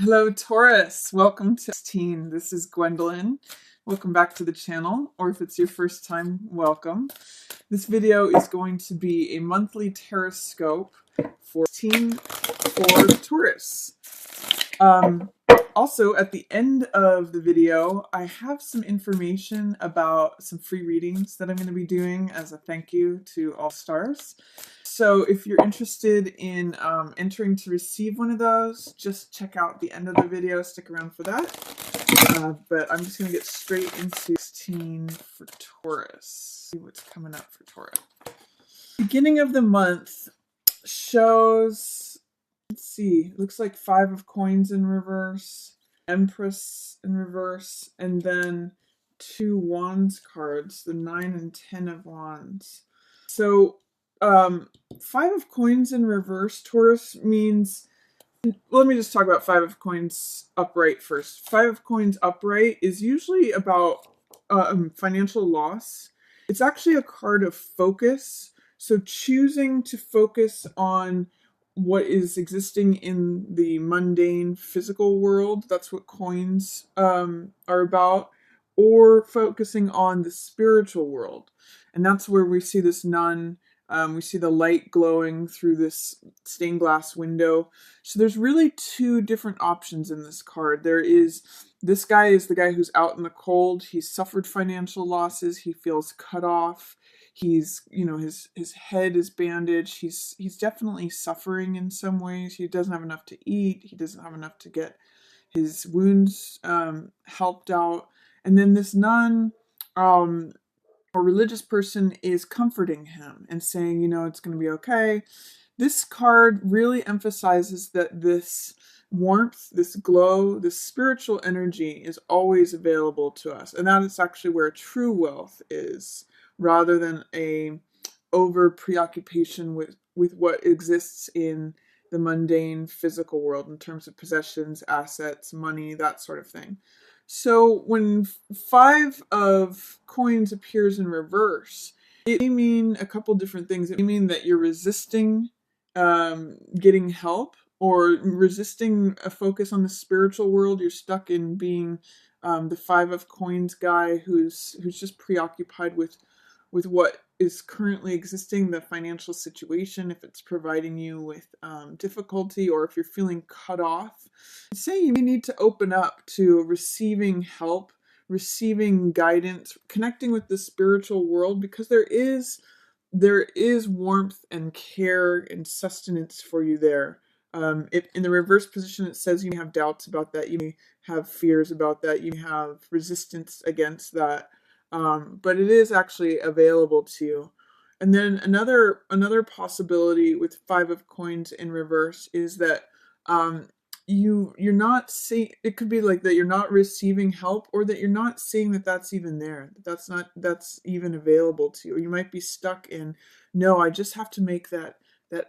Hello, Taurus. Welcome to 16. This is Gwendolyn. Welcome back to the channel, or if it's your first time, welcome. This video is going to be a monthly Tauroscope for 16 for Taurus. Also, at the end of the video, I have some information about some free readings that I'm going to be doing as a thank you to all stars. So if you're interested in entering to receive one of those, just check out the end of the video. Stick around for that. But I'm just going to get straight into 16 for Taurus. See what's coming up for Taurus. Beginning of the month shows, let's see, it looks like 5 of Coins in reverse, Empress in reverse, and then 2 Wands cards, the 9 and 10 of Wands. So 5 of Coins in reverse, Taurus, means, let me just talk about 5 of Coins upright first. 5 of Coins upright is usually about financial loss. It's actually a card of focus. So choosing to focus on what is existing in the mundane physical world, that's what coins are about, or focusing on the spiritual world. And that's where we see this nun. We see the light glowing through this stained glass window. So there's really 2 different options in this card. This guy is the guy who's out in the cold. He's suffered financial losses. He feels cut off. He's, his head is bandaged. He's definitely suffering in some ways. He doesn't have enough to eat. He doesn't have enough to get his wounds helped out. And then this nun, a religious person, is comforting him and saying, it's going to be okay. This card really emphasizes that this warmth, this glow, this spiritual energy is always available to us. And that is actually where true wealth is, rather than a over preoccupation with what exists in the mundane physical world in terms of possessions, assets, money, that sort of thing. So when 5 of Coins appears in reverse, it may mean a couple different things. It may mean that you're resisting getting help, or resisting a focus on the spiritual world. You're stuck in being the 5 of Coins guy who's just preoccupied with what is currently existing, the financial situation, if it's providing you with difficulty, or if you're feeling cut off. Say you need to open up to receiving help, receiving guidance, connecting with the spiritual world, because there is warmth and care and sustenance for you there. If in the reverse position, it says you may have doubts about that, you may have fears about that, you may have resistance against that. But it is actually available to you. And then another possibility with 5 of Coins in reverse is that you're not seeing. It could be like that you're not receiving help, or that you're not seeing that that's even there. That's even available to you. You might be stuck in, no, I just have to make that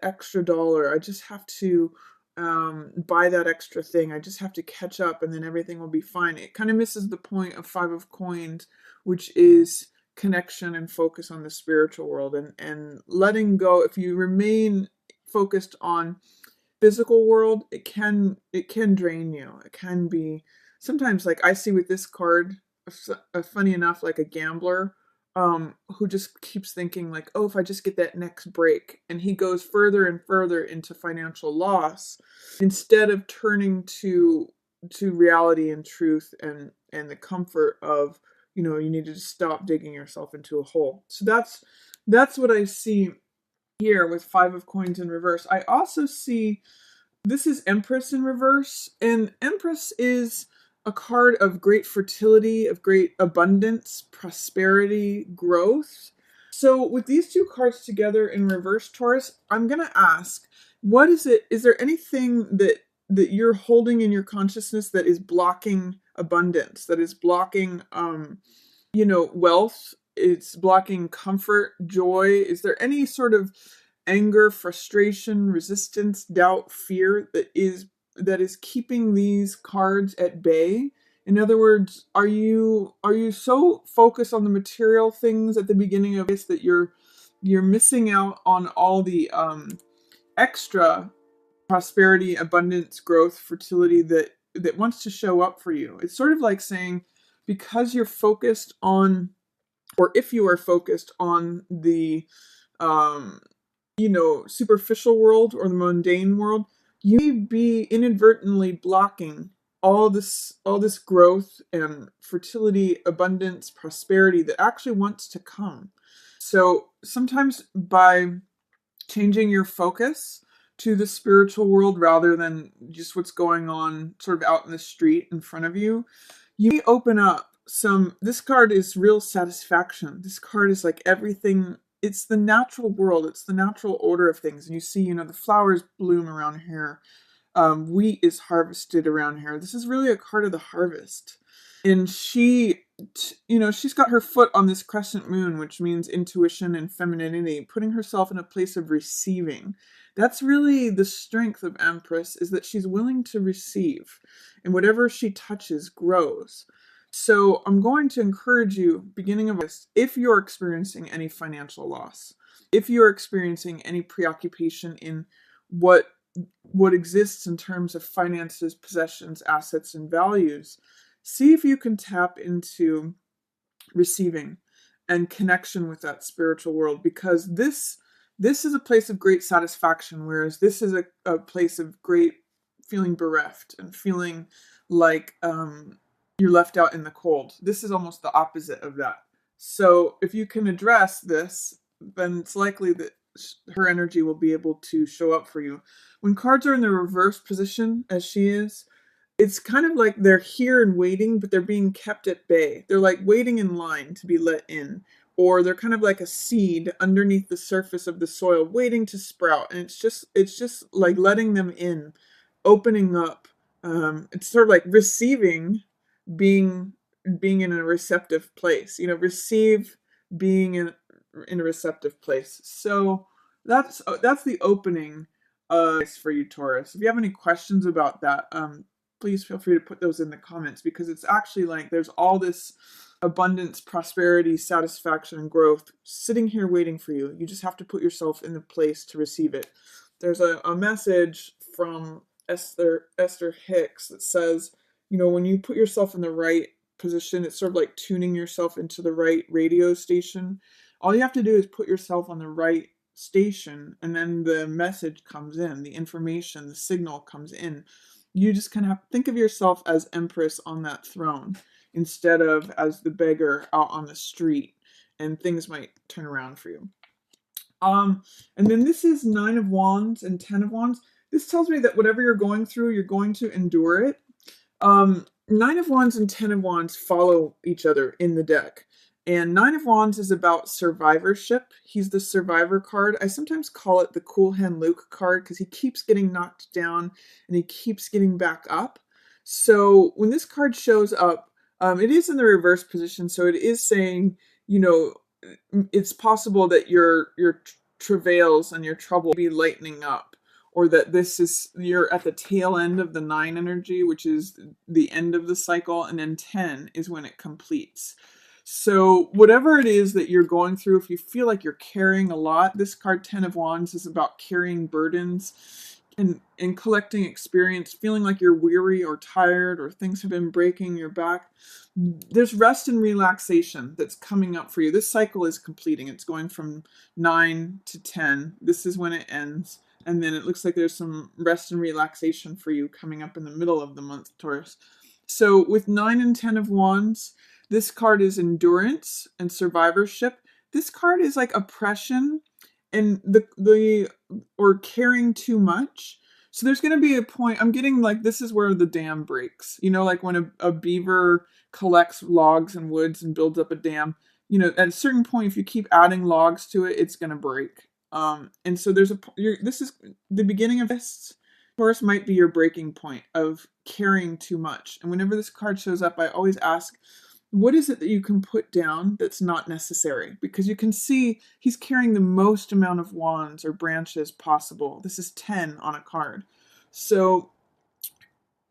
extra dollar. I just have to buy that extra thing. I just have to catch up, and then everything will be fine. It kind of misses the point of 5 of Coins, which is connection and focus on the spiritual world, and letting go. If you remain focused on physical world, it can drain you. It can be sometimes, like I see with this card, funny enough, like a gambler who just keeps thinking like, oh, if I just get that next break, and he goes further and further into financial loss instead of turning to reality and truth and the comfort of, you need to stop digging yourself into a hole. So that's what I see here with 5 of Coins in reverse. I also see, this is Empress in reverse, and Empress is a card of great fertility, of great abundance, prosperity, growth. So with these 2 cards together in reverse, Taurus, I'm going to ask, what is it? Is there anything that you're holding in your consciousness that is blocking abundance, that is blocking, wealth? It's blocking comfort, joy. Is there any sort of anger, frustration, resistance, doubt, fear that is keeping these cards at bay? In other words, are you so focused on the material things at the beginning of this that you're missing out on all the extra prosperity, abundance, growth, fertility that wants to show up for you. It's sort of like saying, because you're focused on, or if you are focused on the superficial world or the mundane world, you may be inadvertently blocking all this growth and fertility, abundance, prosperity that actually wants to come. So sometimes by changing your focus to the spiritual world rather than just what's going on sort of out in the street in front of you, you may open up this card is real satisfaction. This card is like everything. It's the natural world. It's the natural order of things. And you see, the flowers bloom around here. Wheat is harvested around here. This is really a card of the harvest. And she's got her foot on this crescent moon, which means intuition and femininity, putting herself in a place of receiving. That's really the strength of Empress, is that she's willing to receive, and whatever she touches grows. So I'm going to encourage you, beginning of this, if you're experiencing any financial loss, if you're experiencing any preoccupation in what exists in terms of finances, possessions, assets, and values, see if you can tap into receiving and connection with that spiritual world, because this is a place of great satisfaction, whereas this is a place of great feeling bereft and feeling like you're left out in the cold. This is almost the opposite of that. So if you can address this, then it's likely that her energy will be able to show up for you. When cards are in the reverse position, as she is, it's kind of like they're here and waiting, but they're being kept at bay. They're like waiting in line to be let in. Or they're kind of like a seed underneath the surface of the soil, waiting to sprout. And it's just like letting them in, opening up. It's sort of like receiving, being in a receptive place. Receive, being in a receptive place. So that's the opening for you, Taurus. If you have any questions about that, please feel free to put those in the comments, because it's actually like there's all this abundance, prosperity, satisfaction, and growth sitting here waiting for you. You just have to put yourself in the place to receive it. There's a message from Esther Hicks that says, when you put yourself in the right position, it's sort of like tuning yourself into the right radio station. All you have to do is put yourself on the right station, and then the message comes in, the information, the signal comes in. You just kind of have to think of yourself as Empress on that throne instead of as the beggar out on the street, and things might turn around for you. And then this is 9 of Wands and 10 of Wands. This tells me that whatever you're going through, you're going to endure it. 9 of Wands and 10 of Wands follow each other in the deck. And 9 of Wands is about survivorship. He's the survivor card. I sometimes call it the Cool Hand Luke card, because he keeps getting knocked down and he keeps getting back up. So when this card shows up, it is in the reverse position. So it is saying, it's possible that your travails and your trouble will be lightening up, or that you're at the tail end of the 9 energy, which is the end of the cycle, and then 10 is when it completes. So whatever it is that you're going through, if you feel like you're carrying a lot, this card 10 of Wands is about carrying burdens and collecting experience, feeling like you're weary or tired, or things have been breaking your back. There's rest and relaxation that's coming up for you. This cycle is completing. It's going from 9 to 10. This is when it ends. And then it looks like there's some rest and relaxation for you coming up in the middle of the month, Taurus. So with 9 and 10 of Wands, this card is endurance and survivorship. This card is like oppression and or caring too much. So there's going to be a point, I'm getting like, this is where the dam breaks. Like when a beaver collects logs and woods and builds up a dam, at a certain point, if you keep adding logs to it, it's going to break. And so this is the beginning of this. Taurus might be your breaking point of caring too much. And whenever this card shows up, I always ask, what is it that you can put down that's not necessary? Because you can see he's carrying the most amount of wands or branches possible. This is 10 on a card. So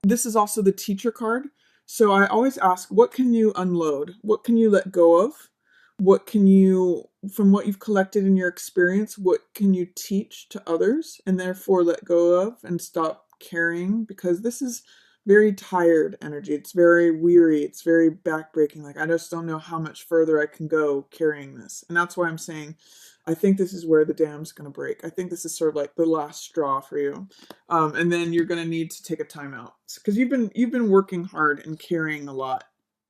this is also the teacher card. So I always ask, what can you unload? What can you let go of? What can you, from what you've collected in your experience, what can you teach to others and therefore let go of and stop carrying? Because this is very tired energy. It's very weary. It's very backbreaking. Like, I just don't know how much further I can go carrying this. And that's why I'm saying, I think this is where the dam's going to break. I think this is sort of like the last straw for you. And then you're going to need to take a timeout because you've been working hard and carrying a lot,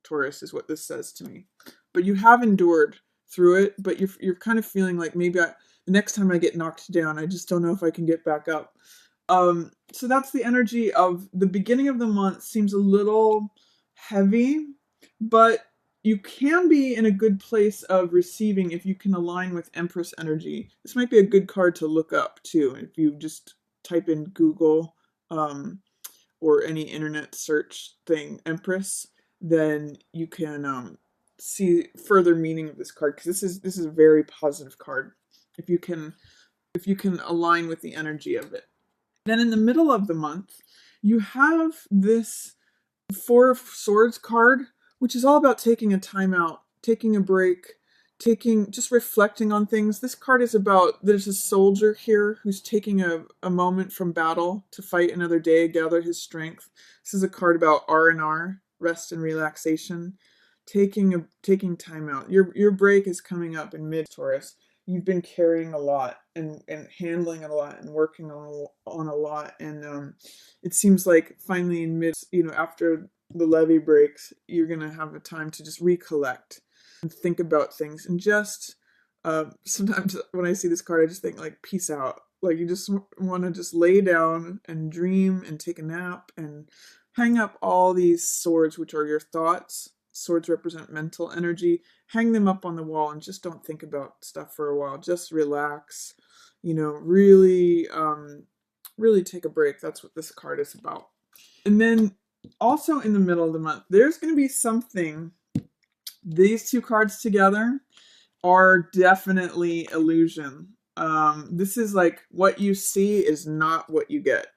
Taurus, is what this says to me. But you have endured through it, but you're kind of feeling like maybe the next time I get knocked down, I just don't know if I can get back up. So that's the energy of the beginning of the month. Seems a little heavy, but you can be in a good place of receiving if you can align with Empress energy. This might be a good card to look up too. If you just type in Google or any internet search thing, Empress, then you can see further meaning of this card, because this is a very positive card if you can align with the energy of it. Then in the middle of the month, you have this Four of Swords card, which is all about taking a time out, taking a break, just reflecting on things. This card is about, there's a soldier here who's taking a moment from battle to fight another day, gather his strength. This is a card about R&R, rest and relaxation, taking time out. Your break is coming up in mid-Taurus. You've been carrying a lot and handling a lot and working on a lot. And it seems like finally in mid, after the levee breaks, you're going to have a time to just recollect and think about things. And just sometimes when I see this card, I just think like, peace out. Like, you just want to just lay down and dream and take a nap and hang up all these swords, which are your thoughts. Swords represent mental energy. Hang them up on the wall and just don't think about stuff for a while. Just relax, really take a break. That's what this card is about. And then also in the middle of the month, there's going to be something. These two cards together are definitely illusion. This is like, what you see is not what you get.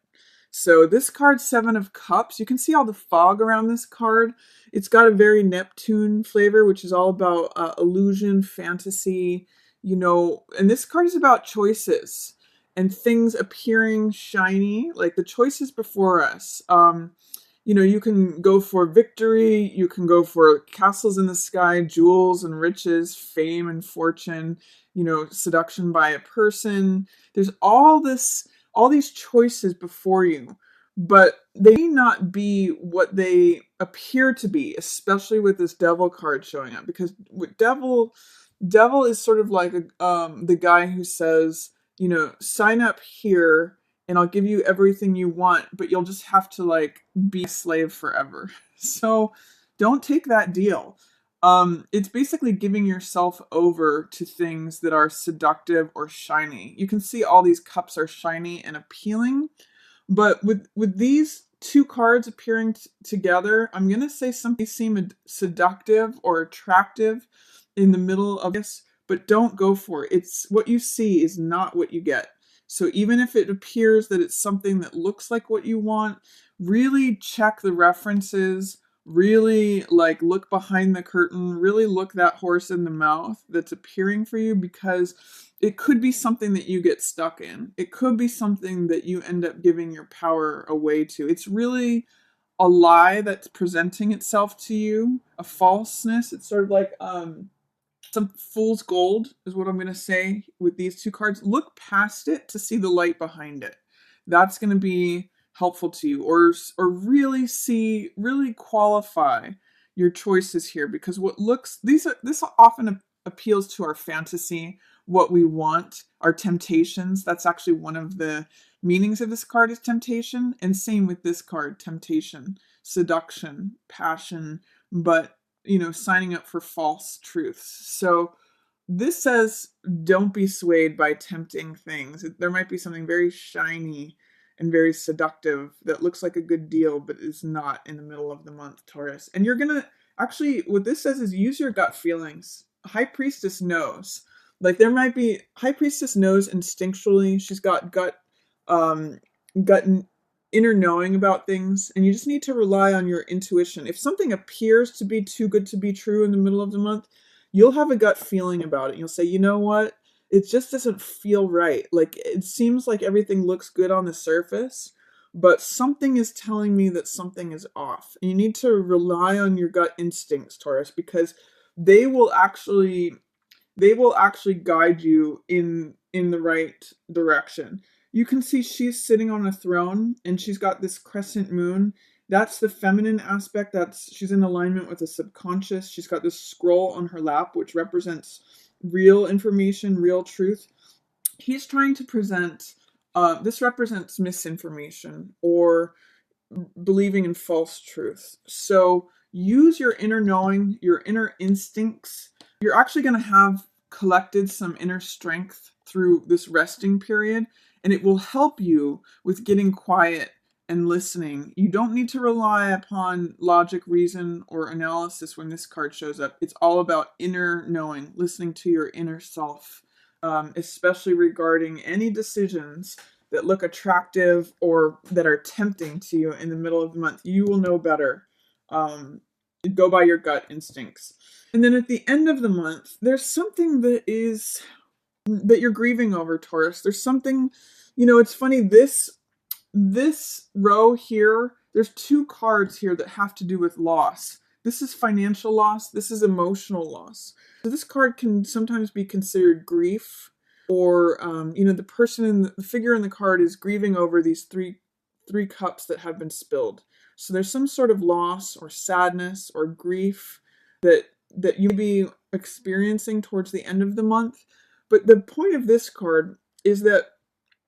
So this card, Seven of Cups, you can see all the fog around this card. It's got a very Neptune flavor, which is all about illusion, fantasy, and this card is about choices and things appearing shiny, like the choices before us. You can go for victory, you can go for castles in the sky, jewels and riches, fame and fortune, seduction by a person. There's all these choices before you, but they may not be what they appear to be, especially with this Devil card showing up, because with Devil is sort of like the guy who says, sign up here and I'll give you everything you want, but you'll just have to like be a slave forever. So don't take that deal. It's basically giving yourself over to things that are seductive or shiny. You can see all these cups are shiny and appealing, but with these two cards appearing together, I'm going to say something seem seductive or attractive in the middle of this, but don't go for it. It's what you see is not what you get. So even if it appears that it's something that looks like what you want, really check the references, really like look behind the curtain, really look that horse in the mouth that's appearing for you, because it could be something that you get stuck in. It could be something that you end up giving your power away to. It's really a lie that's presenting itself to you, a falseness. It's sort of like some fool's gold is what I'm going to say with these two cards. Look past it to see the light behind it. That's going to be helpful to you, or really qualify your choices here, because this often appeals to our fantasy, what we want, our temptations. That's actually one of the meanings of this card, is temptation, and same with this card, temptation, seduction, passion, but signing up for false truths. So this says, don't be swayed by tempting things. There might be something very shiny and very seductive that looks like a good deal, but is not in the middle of the month, Taurus. And you're going to, actually, what this says is use your gut feelings. High Priestess knows. Like, there might be, High Priestess knows instinctually. She's got gut inner knowing about things, and you just need to rely on your intuition. If something appears to be too good to be true in the middle of the month, you'll have a gut feeling about it. You'll say, you know what? It just doesn't feel right. Like, it seems like everything looks good on the surface, but something is telling me that something is off. You need to rely on your gut instincts, Taurus, because they will actually guide you in the right direction. You can see she's sitting on a throne and she's got this crescent moon. That's the feminine aspect. That's she's in alignment with the subconscious. She's got this scroll on her lap which represents real information, real truth. He's trying to present this represents misinformation or believing in false truth. So use your inner knowing, your inner instincts. You're actually going to have collected some inner strength through this resting period, and it will help you with getting quiet and listening. You don't need to rely upon logic, reason, or analysis when this card shows up. It's all about inner knowing, listening to your inner self, especially regarding any decisions that look attractive or that are tempting to you in the middle of the month. You will know better. Go by your gut instincts. And then at the end of the month, there's something that you're grieving over, Taurus. There's something, it's funny, this row here, there's two cards here that have to do with loss. This is financial loss. This is emotional loss. So this card can sometimes be considered grief, or the figure in the card is grieving over these three cups that have been spilled. So there's some sort of loss or sadness or grief that you may be experiencing towards the end of the month. But the point of this card is that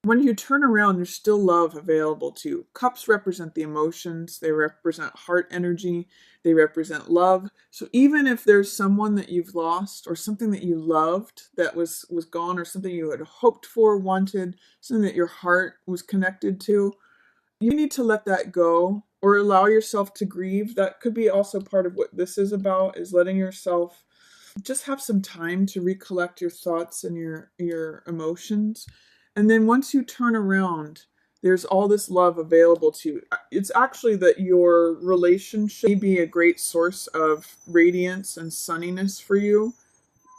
when you turn around, there's still love available to you. Cups represent the emotions. They represent heart energy. They represent love. So even if there's someone that you've lost or something that you loved that was gone, or something you had hoped for, wanted, something that your heart was connected to, you need to let that go or allow yourself to grieve. That could be also part of what this is about, is letting yourself just have some time to recollect your thoughts and your emotions. And then once you turn around, there's all this love available to you. It's actually that your relationship may be a great source of radiance and sunniness for you.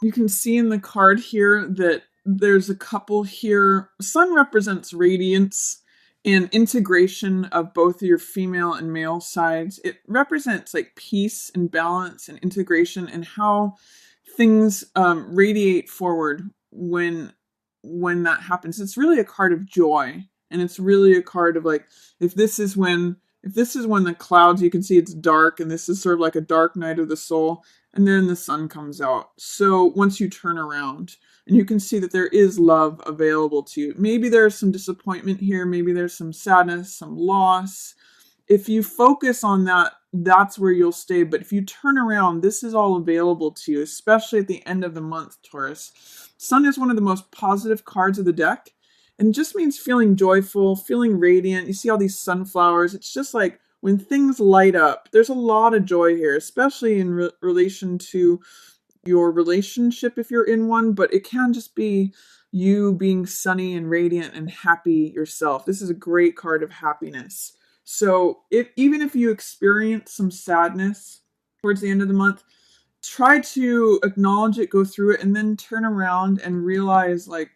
You can see in the card here that there's a couple here. Sun represents radiance and integration of both your female and male sides. It represents like peace and balance and integration and how things radiate forward when that happens. It's really a card of joy, and it's really a card of like, if this is when the clouds, you can see it's dark, and this is sort of like a dark night of the soul, and then the sun comes out. So once you turn around, and you can see that there is love available to you. Maybe there's some disappointment here, maybe there's some sadness, some loss. If you focus on that, that's where you'll stay. But if you turn around, this is all available to you, especially at the end of the month, Taurus. Sun is one of the most positive cards of the deck, and just means feeling joyful, feeling radiant. You see all these sunflowers. It's just like when things light up, there's a lot of joy here, especially in relation to your relationship if you're in one, but it can just be you being sunny and radiant and happy yourself. This is a great card of happiness. So even if you experience some sadness towards the end of the month, try to acknowledge it, go through it, and then turn around and realize, like,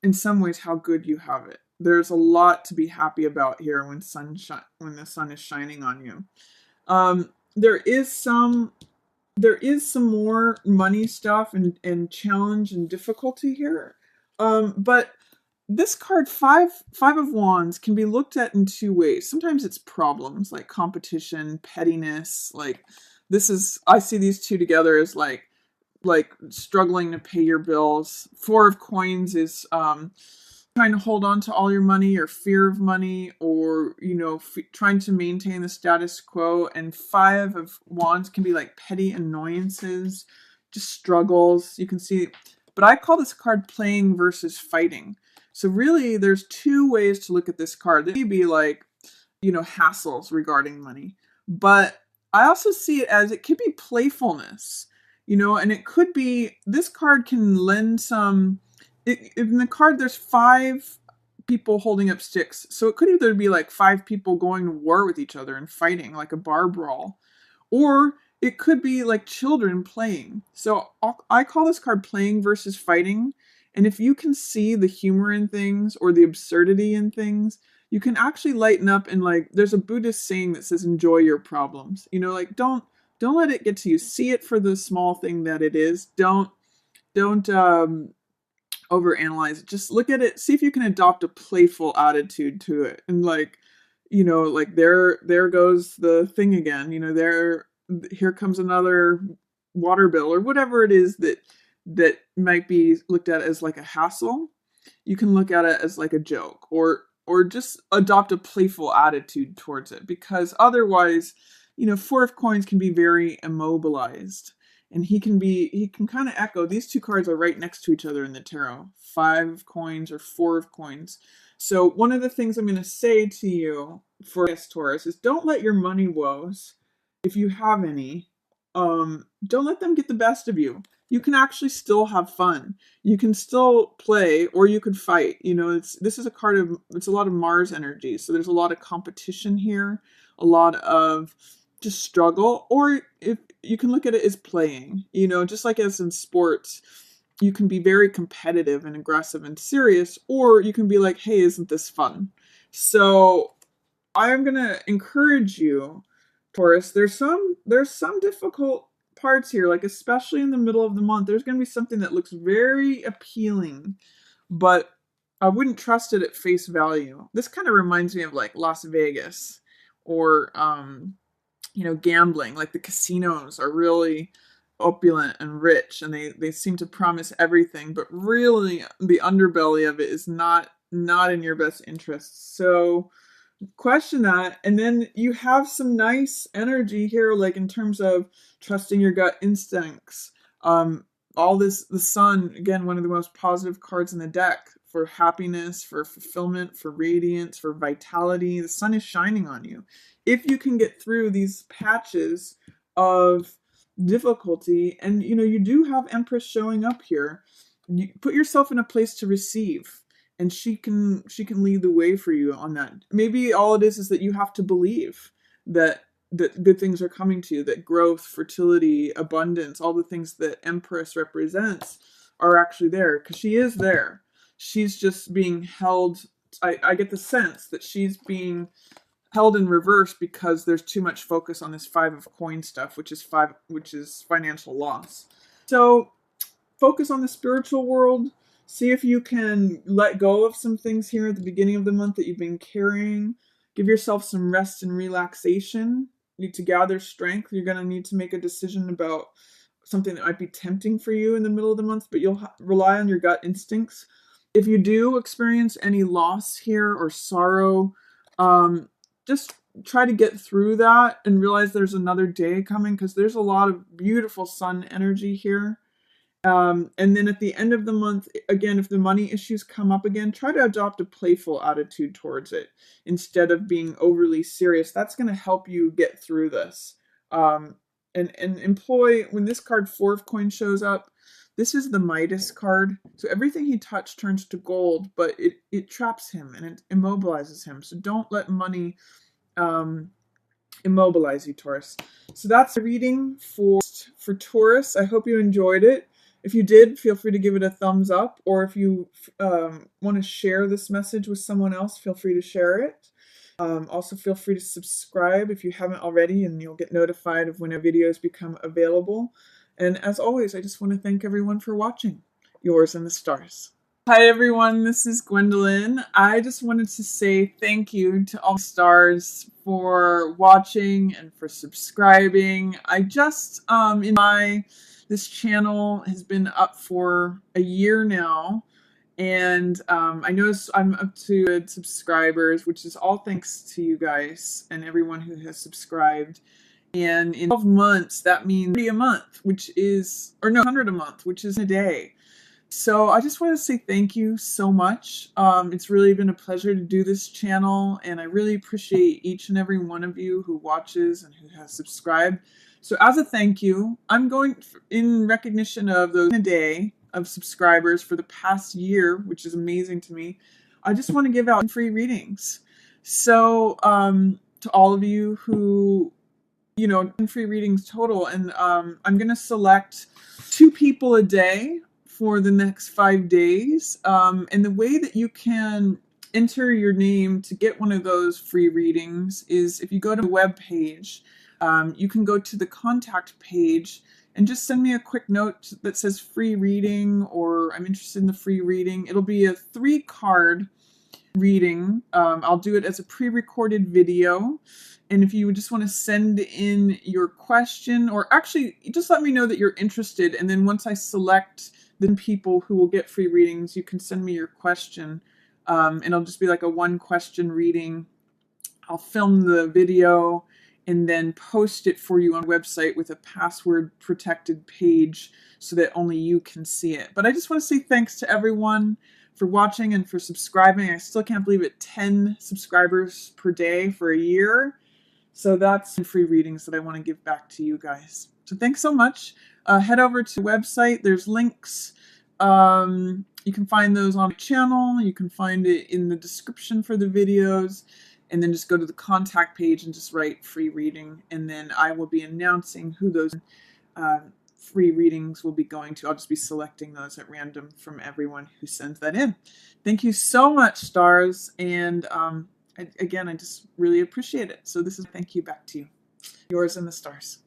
in some ways, how good you have it. There's a lot to be happy about here when the sun is shining on you. There is some more money stuff and challenge and difficulty here. But this card, five of wands, can be looked at in two ways. Sometimes it's problems like competition, pettiness. Like I see these two together as like struggling to pay your bills. Four of coins is trying to hold on to all your money, or fear of money, or trying to maintain the status quo. And five of wands can be like petty annoyances, just struggles. You can see, but I call this card playing versus fighting. So really, there's two ways to look at this card. They may be like, hassles regarding money, but I also see it as it could be playfulness, and it could be, this card can lend some, in the card there's five people holding up sticks. So it could either be like five people going to war with each other and fighting like a bar brawl, or it could be like children playing. So I call this card playing versus fighting. And if you can see the humor in things or the absurdity in things, you can actually lighten up. And like, there's a Buddhist saying that says, enjoy your problems. You know, like, don't let it get to you. See it for the small thing that it is. Don't overanalyze it. Just look at it, see if you can adopt a playful attitude to it. And like, you know, like, there goes the thing again. You know, here comes another water bill, or whatever it is that might be looked at as like a hassle. You can look at it as like a joke, or just adopt a playful attitude towards it, because otherwise, you know, Four of Coins can be very immobilized. And he can kind of echo. These two cards are right next to each other in the tarot. Five of Coins or Four of Coins. So one of the things I'm going to say to you for this, Taurus, is don't let your money woes, if you have any, don't let them get the best of you. You can actually still have fun. You can still play, or you could fight. You know, this is a card of, it's a lot of Mars energy. So there's a lot of competition here, a lot of just struggle. Or if you can look at it as playing, you know, just like as in sports, you can be very competitive and aggressive and serious, or you can be like, hey, isn't this fun? So I'm going to encourage you, Taurus. There's some difficult parts here, like especially in the middle of the month. There's going to be something that looks very appealing, but I wouldn't trust it at face value. This kind of reminds me of like Las Vegas, or you know, gambling. Like the casinos are really opulent and rich, and they seem to promise everything, but really the underbelly of it is not in your best interest. So question that. And then you have some nice energy here, like in terms of trusting your gut instincts. All this, the sun, again, one of the most positive cards in the deck, for happiness, for fulfillment, for radiance, for vitality. The sun is shining on you. If you can get through these patches of difficulty, and you know, you do have Empress showing up here, you put yourself in a place to receive, and she can lead the way for you on that. Maybe all it is that you have to believe that good things are coming to you, that growth, fertility, abundance, all the things that Empress represents are actually there, because she is there. She's just being held. I get the sense that she's being held in reverse because there's too much focus on this Five of Coins stuff, which is financial loss. So focus on the spiritual world. See if you can let go of some things here at the beginning of the month that you've been carrying. Give yourself some rest and relaxation. You need to gather strength. You're going to need to make a decision about something that might be tempting for you in the middle of the month, but you'll rely on your gut instincts. If you do experience any loss here or sorrow, just try to get through that and realize there's another day coming, because there's a lot of beautiful sun energy here. And then at the end of the month, again, if the money issues come up again, try to adopt a playful attitude towards it instead of being overly serious. That's going to help you get through this. And employ, when this card Four of Coins shows up, this is the Midas card. So everything he touched turns to gold, but it traps him and it immobilizes him. So don't let money immobilize you, Taurus. So that's the reading for Taurus. I hope you enjoyed it. If you did, feel free to give it a thumbs up, or if you want to share this message with someone else, feel free to share it. Also, feel free to subscribe if you haven't already, and you'll get notified of when our videos become available. And as always, I just want to thank everyone for watching. Yours in the stars. Hi everyone, this is Gwendolyn. I just wanted to say thank you to all stars for watching and for subscribing. I just, this channel has been up for a year now, and I noticed I'm up to subscribers, which is all thanks to you guys and everyone who has subscribed. And in 12 months, that means 30 a month, which is, or no, 100 a month, which is a day. So I just want to say thank you so much. It's really been a pleasure to do this channel, and I really appreciate each and every one of you who watches and who has subscribed. So as a thank you, I'm going, in recognition of those in a day of subscribers for the past year, which is amazing to me, I just want to give out free readings. So to all of you who, you know, free readings total, and I'm going to select 2 people a day for the next 5 days. And the way that you can enter your name to get one of those free readings is if you go to the web page, you can go to the contact page and just send me a quick note that says free reading or I'm interested in the free reading. It'll be a 3-card reading. I'll do it as a pre-recorded video. And if you just want to send in your question, or actually just let me know that you're interested. And then once I select the people who will get free readings, you can send me your question. And it'll just be like a 1-question reading. I'll film the video and then post it for you on a website with a password protected page so that only you can see it. But I just want to say thanks to everyone for watching and for subscribing. I still can't believe it, 10 subscribers per day for a year. So that's free readings that I want to give back to you guys. So thanks so much. Head over to the website. There's links. You can find those on my channel. You can find it in the description for the videos. And then just go to the contact page and just write free reading. And then I will be announcing who those free readings will be going to. I'll just be selecting those at random from everyone who sends that in. Thank you so much, stars. And again, I just really appreciate it. So this is thank you back to you. Yours and the stars.